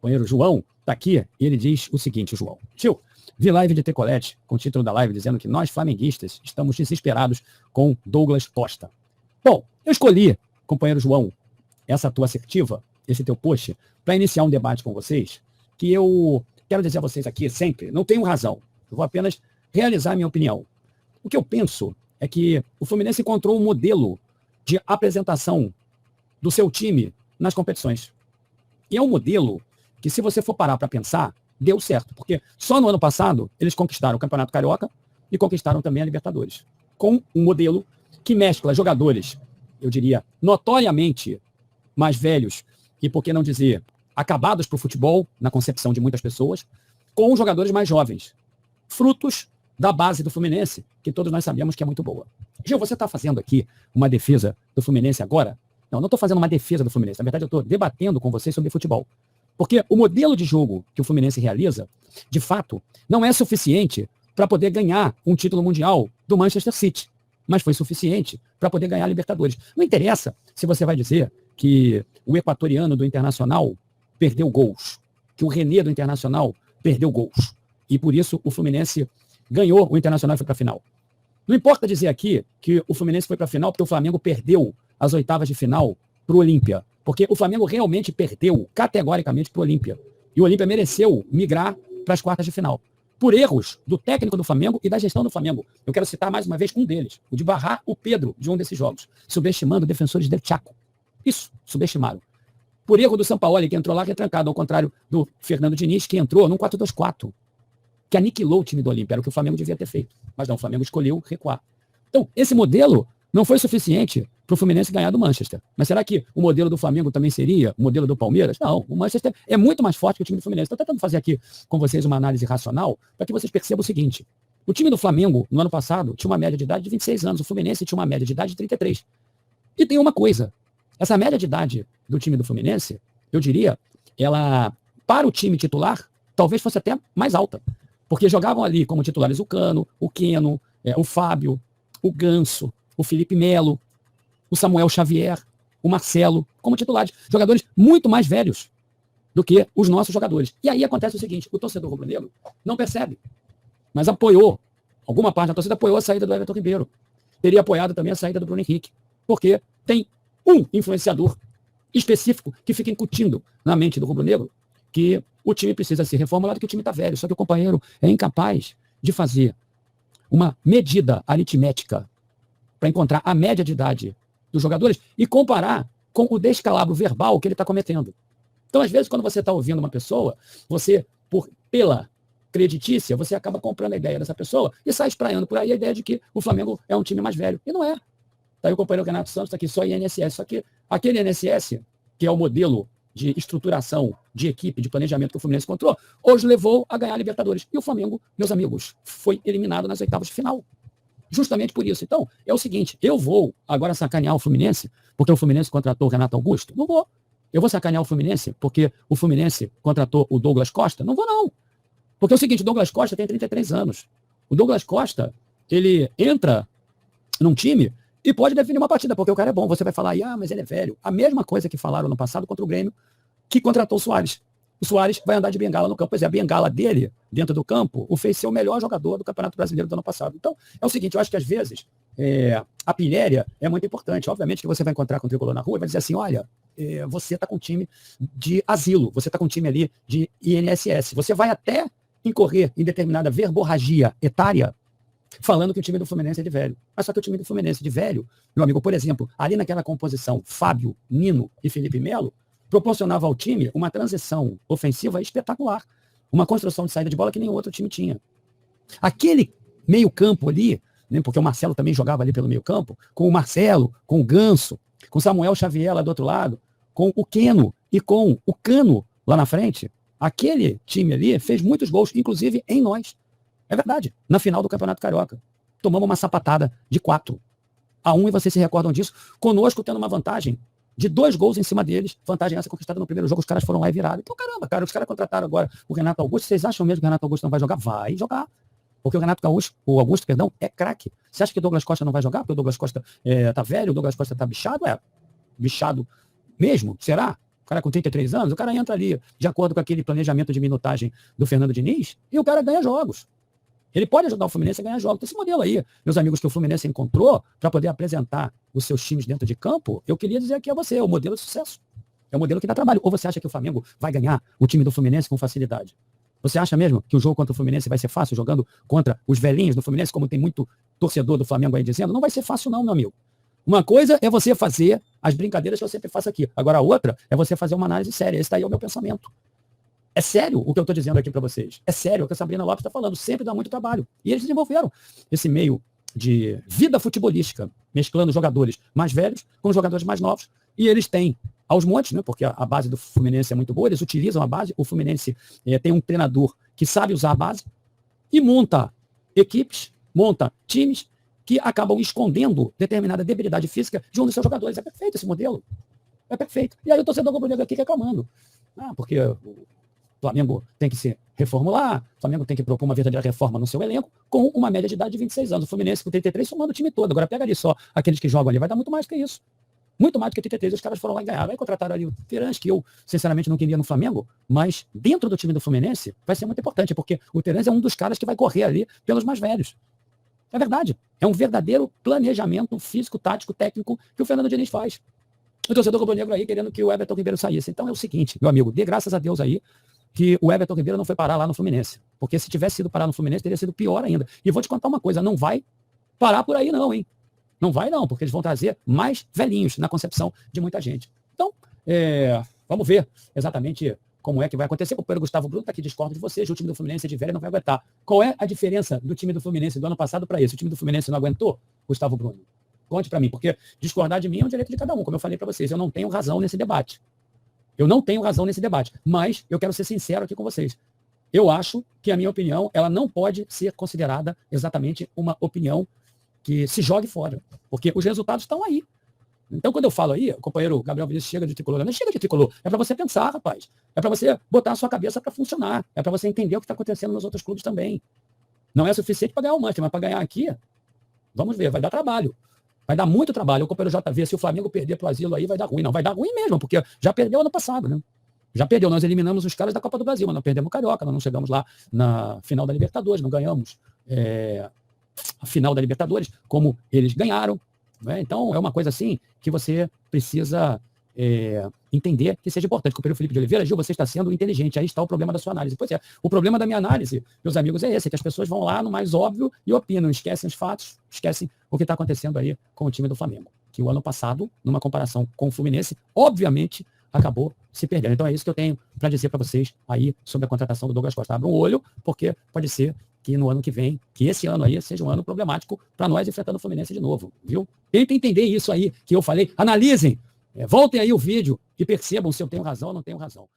companheiro João está aqui e ele diz o seguinte, João. Tio, vi live de Tecolete com o título da live dizendo que nós, flamenguistas, estamos desesperados com Douglas Costa. Bom, eu escolhi, companheiro João, essa tua assertiva, esse teu post, para iniciar um debate com vocês, que eu quero dizer a vocês aqui sempre, não tenho razão, eu vou apenas realizar a minha opinião. O que eu penso é que o Fluminense encontrou um modelo de apresentação do seu time nas competições. E é um modelo que, se você for parar para pensar, deu certo. Porque só no ano passado eles conquistaram o Campeonato Carioca e conquistaram também a Libertadores. Com um modelo que mescla jogadores, eu diria, notoriamente mais velhos e, por que não dizer, acabados para o futebol, na concepção de muitas pessoas, com jogadores mais jovens. Frutos da base do Fluminense, que todos nós sabemos que é muito boa. Gil, você está fazendo aqui uma defesa do Fluminense agora? Não estou fazendo uma defesa do Fluminense. Na verdade, eu estou debatendo com vocês sobre futebol. Porque o modelo de jogo que o Fluminense realiza, de fato, não é suficiente para poder ganhar um título mundial do Manchester City. Mas foi suficiente para poder ganhar a Libertadores. Não interessa se você vai dizer que o equatoriano do Internacional perdeu gols, que o René do Internacional perdeu gols. E por isso o Fluminense ganhou o Internacional e foi para a final. Não importa dizer aqui que o Fluminense foi para a final porque o Flamengo perdeu as oitavas de final para o Olímpia. Porque o Flamengo realmente perdeu categoricamente para o Olímpia. E o Olímpia mereceu migrar para as quartas de final. Por erros do técnico do Flamengo e da gestão do Flamengo. Eu quero citar mais uma vez um deles, o de barrar o Pedro de um desses jogos, subestimando defensores del Chaco. Isso, subestimaram. Por erro do Sampaoli, que entrou lá retrancado, ao contrário do Fernando Diniz, que entrou num 4-2-4, que aniquilou o time do Olímpia, era o que o Flamengo devia ter feito. Mas não, o Flamengo escolheu recuar. Então, esse modelo não foi suficiente para o Fluminense ganhar do Manchester. Mas será que o modelo do Flamengo também seria o modelo do Palmeiras? Não, o Manchester é muito mais forte que o time do Fluminense. Estou tentando fazer aqui com vocês uma análise racional para que vocês percebam o seguinte. O time do Flamengo, no ano passado, tinha uma média de idade de 26 anos. O Fluminense tinha uma média de idade de 33. E tem uma coisa. Essa média de idade do time do Fluminense, eu diria, ela, para o time titular, talvez fosse até mais alta. Porque jogavam ali como titulares o Cano, o Keno, o Fábio, o Ganso, o Felipe Melo, o Samuel Xavier, o Marcelo, como titulares. Jogadores muito mais velhos do que os nossos jogadores. E aí acontece o seguinte, o torcedor rubro-negro não percebe, mas apoiou, alguma parte da torcida apoiou a saída do Everton Ribeiro. Teria apoiado também a saída do Bruno Henrique. Porque tem um influenciador específico que fica incutindo na mente do rubro-negro que o time precisa ser reformulado, que o time está velho. Só que o companheiro é incapaz de fazer uma medida aritmética para encontrar a média de idade dos jogadores e comparar com o descalabro verbal que ele está cometendo. Então, às vezes, quando você está ouvindo uma pessoa, você, pela creditícia, você acaba comprando a ideia dessa pessoa e sai espraiando por aí a ideia de que o Flamengo é um time mais velho. E não é. Está aí o companheiro Renato Santos, está aqui só INSS. Só que aquele INSS, que é o modelo de estruturação, de equipe, de planejamento que o Fluminense encontrou, hoje levou a ganhar a Libertadores. E o Flamengo, meus amigos, foi eliminado nas oitavas de final. Justamente por isso. Então, é o seguinte, eu vou agora sacanear o Fluminense, porque o Fluminense contratou o Renato Augusto? Não vou. Eu vou sacanear o Fluminense, porque o Fluminense contratou o Douglas Costa? Não vou, não. Porque é o seguinte, o Douglas Costa tem 33 anos. O Douglas Costa, ele entra num time e pode definir uma partida, porque o cara é bom. Você vai falar, mas ele é velho. A mesma coisa que falaram no passado contra o Grêmio, que contratou o Soares. O Soares vai andar de bengala no campo. Pois é, a bengala dele, dentro do campo, o fez ser o melhor jogador do Campeonato Brasileiro do ano passado. Então, é o seguinte, eu acho que às vezes a pilhéria é muito importante. Obviamente que você vai encontrar com o tricolor na rua e vai dizer assim, olha, você está com um time de asilo, você está com um time ali de INSS. Você vai até incorrer em determinada verborragia etária falando que o time do Fluminense é de velho. Mas só que o time do Fluminense de velho, meu amigo, por exemplo, ali naquela composição, Fábio, Nino e Felipe Melo, proporcionava ao time uma transição ofensiva espetacular. Uma construção de saída de bola que nenhum outro time tinha. Aquele meio campo ali, né, porque o Marcelo também jogava ali pelo meio campo, com o Marcelo, com o Ganso, com o Samuel Xavier lá do outro lado, com o Keno e com o Cano lá na frente, aquele time ali fez muitos gols, inclusive em nós. É verdade, na final do Campeonato Carioca. Tomamos uma sapatada de 4-1 e vocês se recordam disso, conosco tendo uma vantagem de 2 gols em cima deles, vantagem essa conquistada no primeiro jogo, os caras foram lá e viraram. Então, caramba, cara, os caras contrataram agora o Renato Augusto, vocês acham mesmo que o Renato Augusto não vai jogar? Vai jogar. Porque o Augusto, é craque. Você acha que o Douglas Costa não vai jogar? Porque o Douglas Costa tá velho, o Douglas Costa tá bichado? Bichado mesmo? Será? O cara com 33 anos, o cara entra ali de acordo com aquele planejamento de minutagem do Fernando Diniz e o cara ganha jogos. Ele pode ajudar o Fluminense a ganhar jogos. Então, esse modelo aí, meus amigos, que o Fluminense encontrou para poder apresentar os seus times dentro de campo, eu queria dizer aqui a você, é o modelo de sucesso. É o modelo que dá trabalho. Ou você acha que o Flamengo vai ganhar o time do Fluminense com facilidade? Você acha mesmo que o jogo contra o Fluminense vai ser fácil, jogando contra os velhinhos do Fluminense, como tem muito torcedor do Flamengo aí dizendo? Não vai ser fácil não, meu amigo. Uma coisa é você fazer as brincadeiras que eu sempre faço aqui. Agora, a outra é você fazer uma análise séria. Esse daí é o meu pensamento. É sério o que eu estou dizendo aqui para vocês. É sério o que a Sabrina Lopes está falando. Sempre dá muito trabalho. E eles desenvolveram esse meio de vida futebolística, mesclando jogadores mais velhos com jogadores mais novos. E eles têm aos montes, né, porque a base do Fluminense é muito boa, eles utilizam a base. O Fluminense tem um treinador que sabe usar a base e monta equipes, monta times que acabam escondendo determinada debilidade física de um dos seus jogadores. É perfeito esse modelo. É perfeito. E aí o torcedor rubro-negro aqui reclamando. Porque o Flamengo tem que se reformular, o Flamengo tem que propor uma verdadeira reforma no seu elenco, com uma média de idade de 26 anos. O Fluminense com 33 somando o time todo. Agora pega ali só aqueles que jogam ali, vai dar muito mais que isso. Muito mais do que 33, os caras foram lá e ganharam. Aí contrataram ali o Terence, que eu, sinceramente, não queria no Flamengo, mas dentro do time do Fluminense vai ser muito importante, porque o Terence é um dos caras que vai correr ali pelos mais velhos. É verdade. É um verdadeiro planejamento físico, tático, técnico que o Fernando Diniz faz. O torcedor rubro-negro aí querendo que o Everton Ribeiro saísse. Então é o seguinte, meu amigo, dê graças a Deus aí que o Everton Ribeiro não foi parar lá no Fluminense. Porque se tivesse sido parar no Fluminense, teria sido pior ainda. E vou te contar uma coisa, não vai parar por aí não, hein? Não vai não, porque eles vão trazer mais velhinhos na concepção de muita gente. Então, vamos ver exatamente como é que vai acontecer. O companheiro Gustavo Bruno está aqui, discordo de vocês, o time do Fluminense é de velho, não vai aguentar. Qual é a diferença do time do Fluminense do ano passado para esse? O time do Fluminense não aguentou, Gustavo Bruno? Conte para mim, porque discordar de mim é um direito de cada um, como eu falei para vocês, eu não tenho razão nesse debate. Eu não tenho razão nesse debate, mas eu quero ser sincero aqui com vocês. Eu acho que a minha opinião, ela não pode ser considerada exatamente uma opinião que se jogue fora, porque os resultados estão aí. Então, quando eu falo aí, o companheiro Gabriel Vinícius chega de tricolor, não chega de tricolor, é para você pensar, rapaz. É para você botar a sua cabeça para funcionar, é para você entender o que está acontecendo nos outros clubes também. Não é suficiente para ganhar o Manchester, mas para ganhar aqui, vamos ver, vai dar trabalho. Vai dar muito trabalho. O companheiro JV, se o Flamengo perder para o asilo aí, vai dar ruim. Não, vai dar ruim mesmo, porque já perdeu ano passado, né? Já perdeu, nós eliminamos os caras da Copa do Brasil, mas não perdemos o Carioca, nós não chegamos lá na final da Libertadores, não ganhamos a final da Libertadores, como eles ganharam. Né? Então, é uma coisa assim que você precisa entender que seja importante. O companheiro Felipe de Oliveira, Gil, você está sendo inteligente, aí está o problema da sua análise. Pois é, o problema da minha análise, meus amigos, é esse, que as pessoas vão lá no mais óbvio e opinam, esquecem os fatos, esquecem o que está acontecendo aí com o time do Flamengo. Que o ano passado, numa comparação com o Fluminense, obviamente, acabou se perdendo. Então é isso que eu tenho para dizer para vocês aí sobre a contratação do Douglas Costa. Abra um olho, porque pode ser que no ano que vem, que esse ano aí seja um ano problemático para nós enfrentando o Fluminense de novo, viu? Tentem entender isso aí que eu falei. Analisem, voltem aí o vídeo e percebam se eu tenho razão ou não tenho razão.